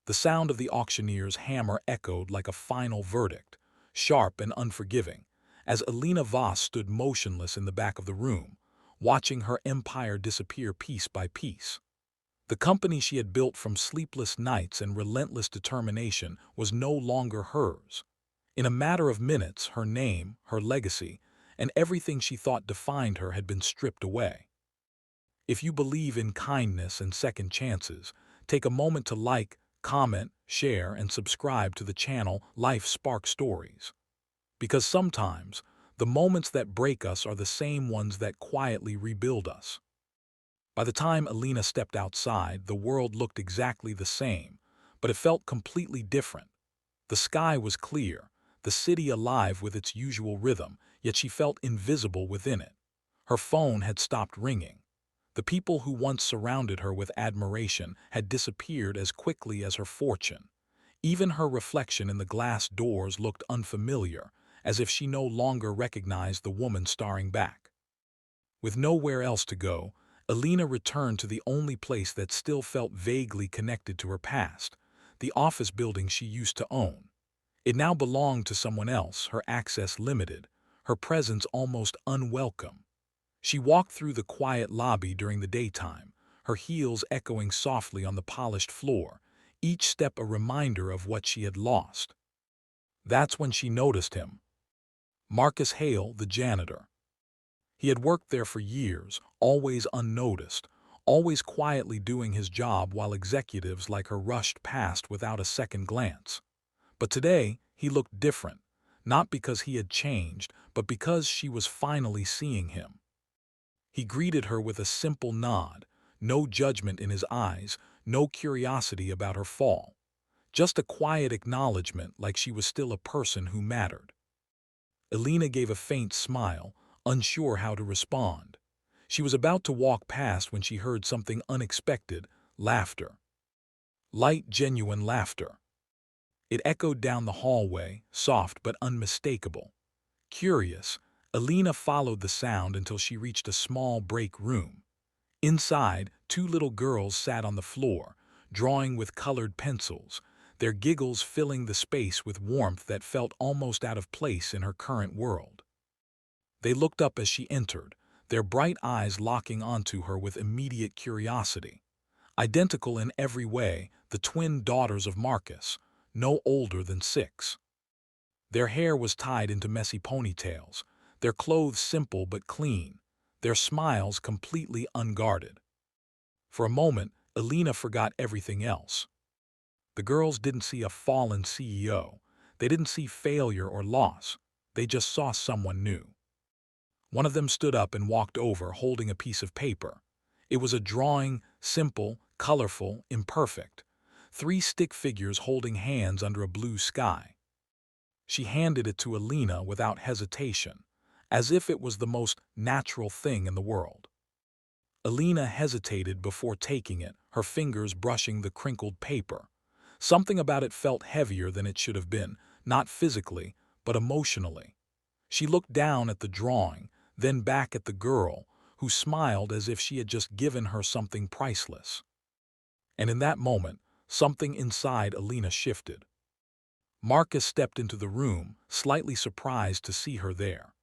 The sound of the auctioneer's hammer echoed like a final verdict, sharp and unforgiving, as Alina Voss stood motionless in the back of the room, watching her empire disappear piece by piece. The company she had built from sleepless nights and relentless determination was no longer hers. In a matter of minutes, her name, her legacy, and everything she thought defined her had been stripped away. If you believe in kindness and second chances, take a moment to like, comment, share, and subscribe to the channel Life Spark Stories. Because sometimes, the moments that break us are the same ones that quietly rebuild us. By the time Alina stepped outside, the world looked exactly the same, but it felt completely different. The sky was clear, the city alive with its usual rhythm, yet she felt invisible within it. Her phone had stopped ringing. The people who once surrounded her with admiration had disappeared as quickly as her fortune. Even her reflection in the glass doors looked unfamiliar, as if she no longer recognized the woman staring back. With nowhere else to go, Alina returned to the only place that still felt vaguely connected to her past, the office building she used to own. It now belonged to someone else, her access limited, her presence almost unwelcome. She walked through the quiet lobby during the daytime, her heels echoing softly on the polished floor, each step a reminder of what she had lost. That's when she noticed him. Marcus Hale, the janitor. He had worked there for years, always unnoticed, always quietly doing his job while executives like her rushed past without a second glance. But today, he looked different, not because he had changed, but because she was finally seeing him. He greeted her with a simple nod, no judgment in his eyes, no curiosity about her fall. Just a quiet acknowledgement like she was still a person who mattered. Alina gave a faint smile, unsure how to respond. She was about to walk past when she heard something unexpected, laughter. Light, genuine laughter. It echoed down the hallway, soft but unmistakable. Curious, Alina followed the sound until she reached a small break room. Inside, two little girls sat on the floor, drawing with colored pencils, their giggles filling the space with warmth that felt almost out of place in her current world. They looked up as she entered, their bright eyes locking onto her with immediate curiosity. Identical in every way, the twin daughters of Marcus, no older than 6. Their hair was tied into messy ponytails, their clothes simple but clean, their smiles completely unguarded. For a moment, Alina forgot everything else. The girls didn't see a fallen CEO. They didn't see failure or loss. They just saw someone new. One of them stood up and walked over, holding a piece of paper. It was a drawing, simple, colorful, imperfect. 3 stick figures holding hands under a blue sky. She handed it to Alina without hesitation, as if it was the most natural thing in the world. Alina hesitated before taking it, her fingers brushing the crinkled paper. Something about it felt heavier than it should have been, not physically, but emotionally. She looked down at the drawing, then back at the girl, who smiled as if she had just given her something priceless. And in that moment, something inside Alina shifted. Marcus stepped into the room, slightly surprised to see her there.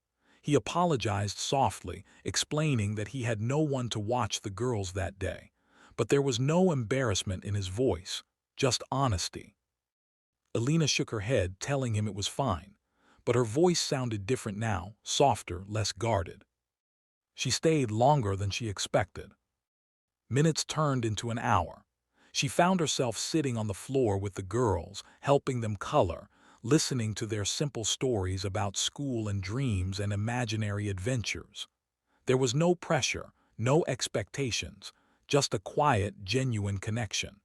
He apologized softly, explaining that he had no one to watch the girls that day. But there was no embarrassment in his voice, just honesty. Alina shook her head, telling him it was fine. But her voice sounded different now, softer, less guarded. She stayed longer than she expected. Minutes turned into an hour. She found herself sitting on the floor with the girls, helping them color, listening to their simple stories about school and dreams and imaginary adventures. There was no pressure, no expectations, just a quiet, genuine connection.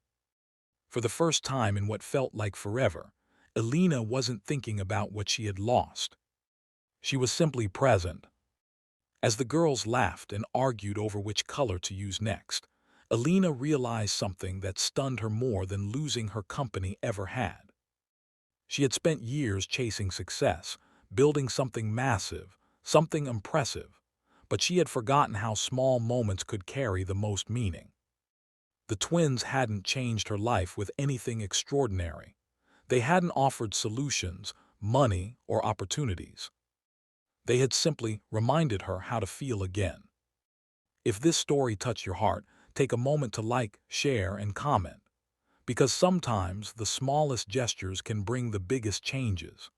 For the first time in what felt like forever, Alina wasn't thinking about what she had lost. She was simply present. As the girls laughed and argued over which color to use next, Alina realized something that stunned her more than losing her company ever had. She had spent years chasing success, building something massive, something impressive, but she had forgotten how small moments could carry the most meaning. The twins hadn't changed her life with anything extraordinary. They hadn't offered solutions, money, or opportunities. They had simply reminded her how to feel again. If this story touched your heart, take a moment to like, share, and comment, because sometimes the smallest gestures can bring the biggest changes.